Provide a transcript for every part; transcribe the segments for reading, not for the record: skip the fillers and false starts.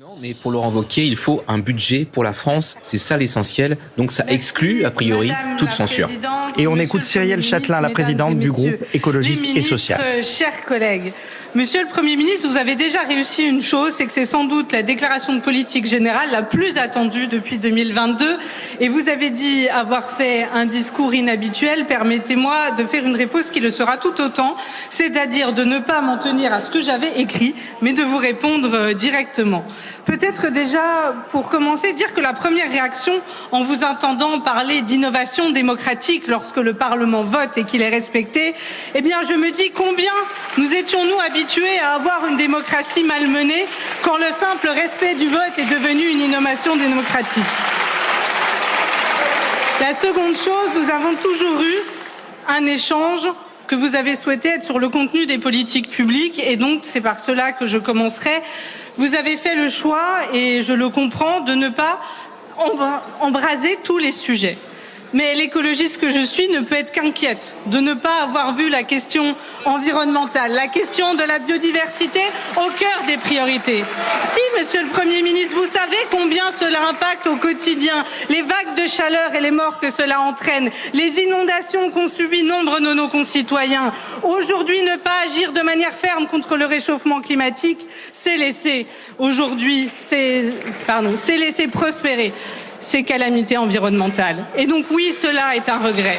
Non, mais pour Laurent Wauquiez, il faut un budget pour la France, c'est ça l'essentiel. Donc ça exclut, a priori, toute censure. Et on écoute Cyrielle Châtelain, la présidente du groupe écologiste et social. Chers collègues, Monsieur le Premier ministre, vous avez déjà réussi une chose, c'est que c'est sans doute la déclaration de politique générale la plus attendue depuis 2022. Et vous avez dit avoir fait un discours inhabituel. Permettez-moi de faire une réponse qui le sera tout autant, c'est-à-dire de ne pas m'en tenir à ce que j'avais écrit, mais de vous répondre directement. Peut-être déjà, pour commencer, dire que la première réaction, en vous entendant parler d'innovation démocratique lorsque le Parlement vote et qu'il est respecté, eh bien, je me dis combien nous étions-nous habitués à avoir une démocratie malmenée quand le simple respect du vote est devenu une innovation démocratique. La seconde chose, nous avons toujours eu un échange que vous avez souhaité être sur le contenu des politiques publiques et donc c'est par cela que je commencerai. Vous avez fait le choix, et je le comprends, de ne pas embraser tous les sujets. Mais l'écologiste que je suis ne peut être qu'inquiète de ne pas avoir vu la question environnementale, la question de la biodiversité au cœur des priorités. Si, Monsieur le Premier ministre, vous savez combien cela impacte au quotidien, les vagues de chaleur et les morts que cela entraîne, les inondations qu'ont subi nombre de nos concitoyens. Aujourd'hui, ne pas agir de manière ferme contre le réchauffement climatique, c'est laisser laisser prospérer ces calamités environnementales. Et donc oui, cela est un regret.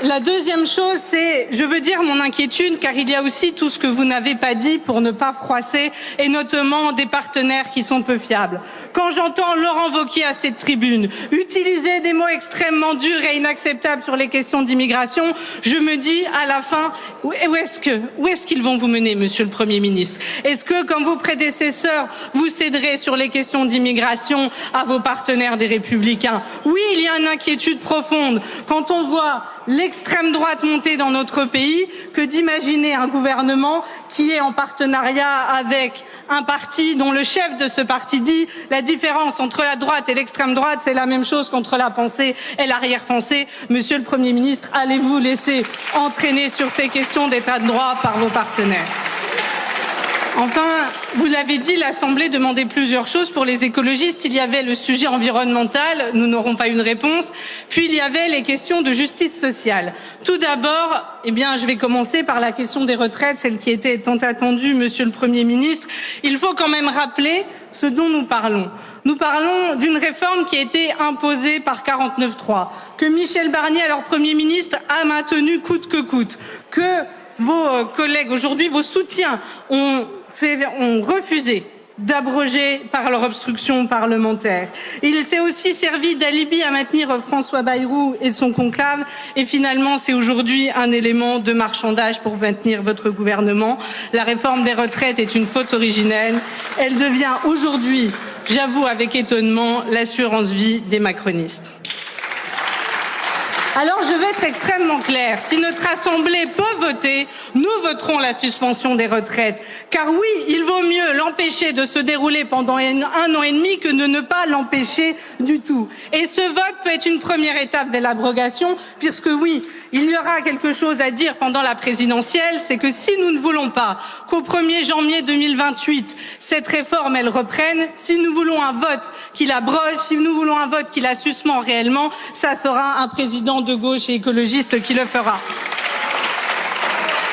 La deuxième chose, c'est, je veux dire mon inquiétude, car il y a aussi tout ce que vous n'avez pas dit pour ne pas froisser, et notamment des partenaires qui sont peu fiables. Quand j'entends Laurent Wauquiez à cette tribune utiliser des mots extrêmement durs et inacceptables sur les questions d'immigration, je me dis à la fin, où est-ce qu'ils vont vous mener, Monsieur le Premier ministre? Est-ce que, comme vos prédécesseurs, vous céderez sur les questions d'immigration à vos partenaires des Républicains? Oui, il y a une inquiétude profonde quand on voit l'extrême droite monter dans notre pays, que d'imaginer un gouvernement qui est en partenariat avec un parti dont le chef de ce parti dit la différence entre la droite et l'extrême droite, c'est la même chose qu'entre la pensée et l'arrière-pensée. Monsieur le Premier ministre, allez-vous laisser entraîner sur ces questions d'état de droit par vos partenaires? Enfin, vous l'avez dit, l'Assemblée demandait plusieurs choses. Pour les écologistes, il y avait le sujet environnemental, nous n'aurons pas une réponse. Puis il y avait les questions de justice sociale. Tout d'abord, je vais commencer par la question des retraites, celle qui était tant attendue, Monsieur le Premier ministre. Il faut quand même rappeler ce dont nous parlons. Nous parlons d'une réforme qui a été imposée par 49.3, que Michel Barnier, alors Premier ministre, a maintenu coûte que coûte, que vos collègues aujourd'hui, vos soutiens ont refusé d'abroger par leur obstruction parlementaire. Il s'est aussi servi d'alibi à maintenir François Bayrou et son conclave, et finalement c'est aujourd'hui un élément de marchandage pour maintenir votre gouvernement. La réforme des retraites est une faute originelle. Elle devient aujourd'hui, j'avoue avec étonnement, l'assurance vie des macronistes. Alors je vais être extrêmement claire, si notre Assemblée peut voter, nous voterons la suspension des retraites. Car oui, il vaut mieux l'empêcher de se dérouler pendant 1 an et demi que de ne pas l'empêcher du tout. Et ce vote peut être une première étape vers l'abrogation, puisque oui, il y aura quelque chose à dire pendant la présidentielle, c'est que si nous ne voulons pas qu'au 1er janvier 2028, cette réforme elle reprenne, si nous voulons un vote qui l'abroge, si nous voulons un vote qui la suspend réellement, ça sera un président de gauche et écologiste qui le fera.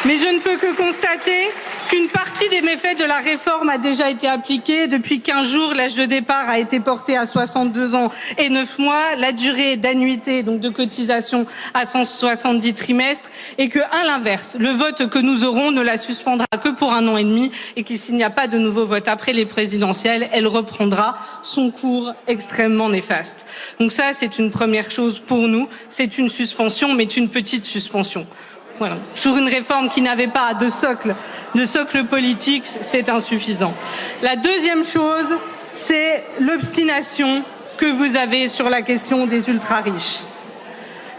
Mais je ne peux que constater qu'une partie des méfaits de la réforme a déjà été appliquée. Depuis 15 jours, l'âge de départ a été porté à 62 ans et 9 mois, la durée d'annuité, donc de cotisation, à 170 trimestres, et que, à l'inverse, le vote que nous aurons ne la suspendra que pour 1 an et demi, et que s'il n'y a pas de nouveau vote après les présidentielles, elle reprendra son cours extrêmement néfaste. Donc ça, c'est une première chose pour nous. C'est une suspension, mais une petite suspension. Voilà. Sur une réforme qui n'avait pas de socle politique, c'est insuffisant. La deuxième chose, c'est l'obstination que vous avez sur la question des ultra-riches.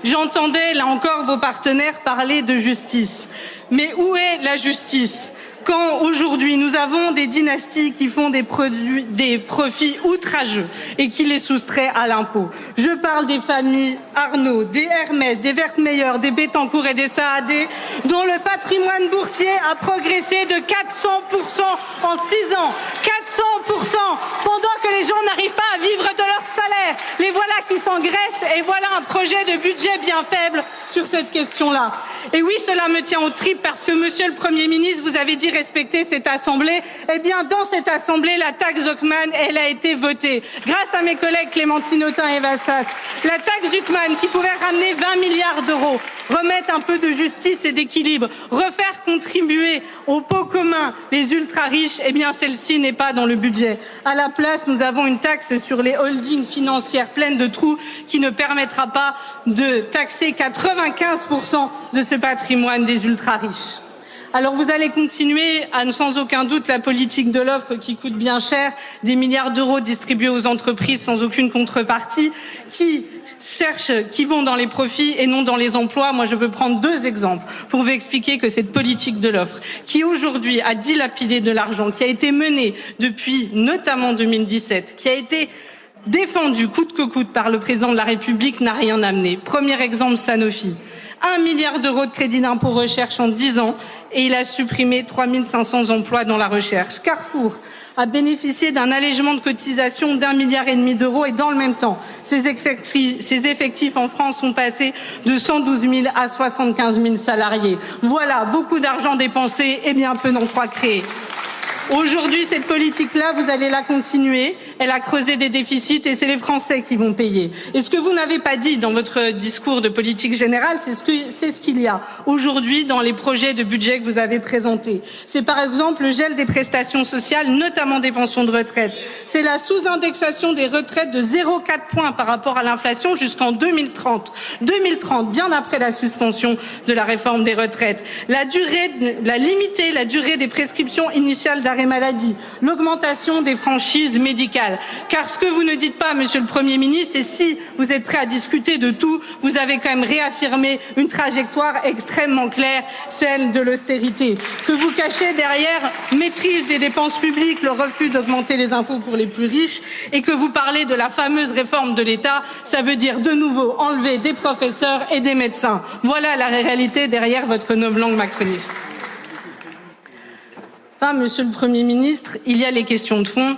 J'entendais, là encore, vos partenaires parler de justice. Mais où est la justice quand aujourd'hui nous avons des dynasties qui font des profits outrageux et qui les soustraient à l'impôt. Je parle des familles Arnaud, des Hermès, des Wertmeyer, des Bettencourt et des Saadé, dont le patrimoine boursier a progressé de 400% en 6 ans. 400%, pendant que les gens n'arrivent pas à vivre de leur salaire. Les voilà qui s'engraissent et voilà un projet de budget bien faible sur cette question-là. Et oui, cela me tient aux tripes parce que, monsieur le Premier ministre, vous avez dit respecter cette Assemblée. Eh bien, dans cette Assemblée, la taxe Zuckman, elle a été votée. Grâce à mes collègues Clémentine Autain et Eva Sas. La taxe Zuckman, qui pouvait ramener 20 milliards d'euros, remettre un peu de justice et d'équilibre, refaire contribuer au pot commun les ultra-riches, eh bien, celle-ci n'est pas dans le budget. À la place, nous avons une taxe sur les holdings financières pleines de trous qui ne permettra pas de taxer 95% de ce patrimoine des ultra-riches. Alors vous allez continuer sans aucun doute la politique de l'offre qui coûte bien cher, des milliards d'euros distribués aux entreprises sans aucune contrepartie, qui vont dans les profits et non dans les emplois. Moi, je peux prendre 2 exemples pour vous expliquer que cette politique de l'offre, qui aujourd'hui a dilapidé de l'argent, qui a été menée depuis notamment 2017, qui a été défendue coûte que coûte par le président de la République, n'a rien amené. Premier exemple, Sanofi. 1 milliard d'euros de crédit d'impôt recherche en 10 ans et il a supprimé 3500 emplois dans la recherche. Carrefour a bénéficié d'un allègement de cotisation d'1,5 milliard d'euros et dans le même temps, ses effectifs en France sont passés de 112 000 à 75 000 salariés. Voilà, beaucoup d'argent dépensé et bien peu d'emplois créés. Aujourd'hui, cette politique-là, vous allez la continuer. Elle a creusé des déficits et c'est les Français qui vont payer. Et ce que vous n'avez pas dit dans votre discours de politique générale, c'est ce qu'il y a aujourd'hui dans les projets de budget que vous avez présentés. C'est par exemple le gel des prestations sociales, notamment des pensions de retraite. C'est la sous-indexation des retraites de 0,4 points par rapport à l'inflation jusqu'en 2030. 2030, bien après la suspension de la réforme des retraites. Limiter la durée des prescriptions initiales d'arrêt maladie, l'augmentation des franchises médicales. Car ce que vous ne dites pas, monsieur le Premier ministre, c'est si vous êtes prêt à discuter de tout, vous avez quand même réaffirmé une trajectoire extrêmement claire, celle de l'austérité. Que vous cachez derrière maîtrise des dépenses publiques, le refus d'augmenter les impôts pour les plus riches, et que vous parlez de la fameuse réforme de l'État, ça veut dire de nouveau enlever des professeurs et des médecins. Voilà la réalité derrière votre novlangue macroniste. Enfin, monsieur le Premier ministre, il y a les questions de fond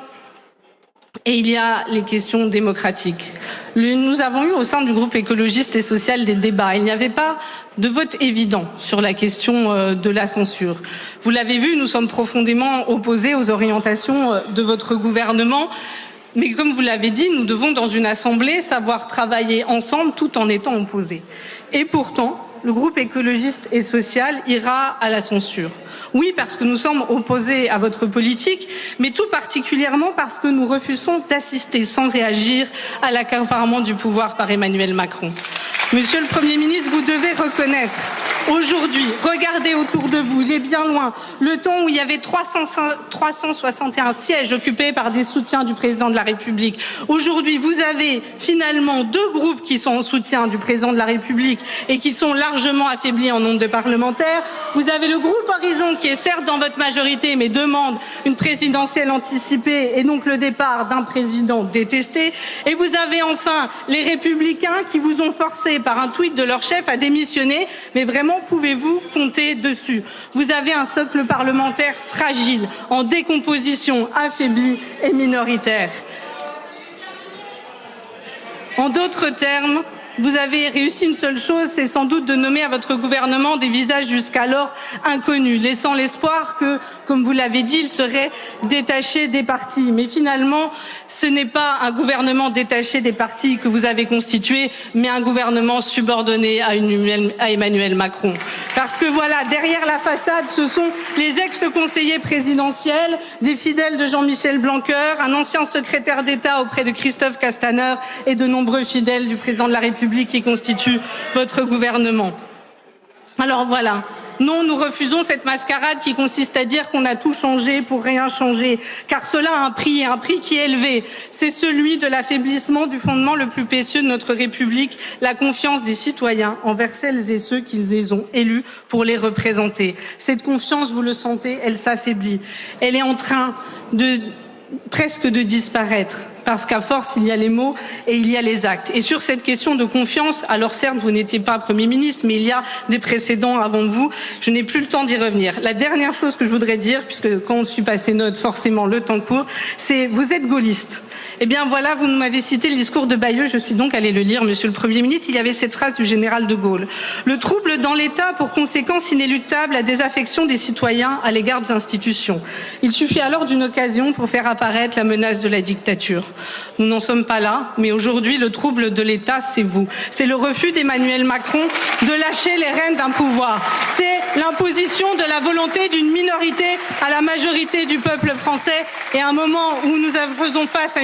et il y a les questions démocratiques. Nous avons eu au sein du groupe écologiste et social des débats. Il n'y avait pas de vote évident sur la question de la censure. Vous l'avez vu, nous sommes profondément opposés aux orientations de votre gouvernement. Mais comme vous l'avez dit, nous devons dans une assemblée savoir travailler ensemble tout en étant opposés. Et pourtant, le groupe écologiste et social ira à la censure. Oui, parce que nous sommes opposés à votre politique, mais tout particulièrement parce que nous refusons d'assister sans réagir à l'accaparement du pouvoir par Emmanuel Macron. Monsieur le Premier ministre, vous devez reconnaître aujourd'hui, regardez autour de vous, il est bien loin, le temps où il y avait 361 sièges occupés par des soutiens du président de la République. Aujourd'hui, vous avez finalement 2 groupes qui sont en soutien du président de la République et qui sont largement affaiblis en nombre de parlementaires. Vous avez le groupe Horizon qui est certes dans votre majorité mais demande une présidentielle anticipée et donc le départ d'un président détesté. Et vous avez enfin les Républicains qui vous ont forcé par un tweet de leur chef à démissionner, mais vraiment pouvez-vous compter dessus? Vous avez un socle parlementaire fragile, en décomposition, affaibli et minoritaire. En d'autres termes, vous avez réussi une seule chose, c'est sans doute de nommer à votre gouvernement des visages jusqu'alors inconnus, laissant l'espoir que, comme vous l'avez dit, il serait détaché des partis. Mais finalement, ce n'est pas un gouvernement détaché des partis que vous avez constitué, mais un gouvernement subordonné à Emmanuel Macron. Parce que voilà, derrière la façade, ce sont les ex-conseillers présidentiels, des fidèles de Jean-Michel Blanquer, un ancien secrétaire d'État auprès de Christophe Castaner et de nombreux fidèles du président de la République qui constitue votre gouvernement. Alors voilà, Non, nous refusons cette mascarade qui consiste à dire qu'on a tout changé pour rien changer, car cela a un prix, et un prix qui est élevé. C'est celui de l'affaiblissement du fondement le plus précieux de notre République, la confiance des citoyens envers celles et ceux qui les ont élus pour les représenter. Cette confiance, vous le sentez, elle s'affaiblit. Elle est en train presque de disparaître. Parce qu'à force, il y a les mots et il y a les actes. Et sur cette question de confiance, alors certes, vous n'étiez pas Premier ministre, mais il y a des précédents avant vous. Je n'ai plus le temps d'y revenir. La dernière chose que je voudrais dire, puisque quand on suit passer note, forcément, le temps court, c'est vous êtes gaulliste. Eh bien voilà, vous m'avez cité le discours de Bayeux, je suis donc allée le lire, Monsieur le Premier ministre, il y avait cette phrase du général de Gaulle. Le trouble dans l'État a pour conséquence inéluctable la désaffection des citoyens à l'égard des institutions. Il suffit alors d'une occasion pour faire apparaître la menace de la dictature. Nous n'en sommes pas là, mais aujourd'hui, le trouble de l'État, c'est vous. C'est le refus d'Emmanuel Macron de lâcher les rênes d'un pouvoir. C'est l'imposition de la volonté d'une minorité à la majorité du peuple français. Et à un moment où nous faisons face à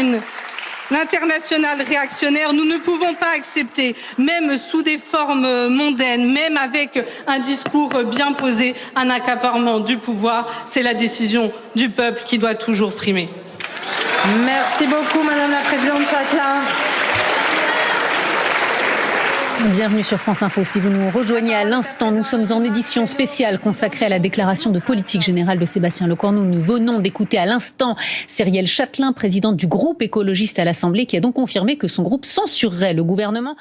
l'international réactionnaire, nous ne pouvons pas accepter, même sous des formes mondaines, même avec un discours bien posé, un accaparement du pouvoir. C'est la décision du peuple qui doit toujours primer. Merci beaucoup, Madame la Présidente Châtelain. Bienvenue sur France Info. Si vous nous rejoignez à l'instant, nous sommes en édition spéciale consacrée à la déclaration de politique générale de Sébastien Lecornu. Nous venons d'écouter à l'instant Cyrielle Châtelain, présidente du groupe écologiste à l'Assemblée, qui a donc confirmé que son groupe censurerait le gouvernement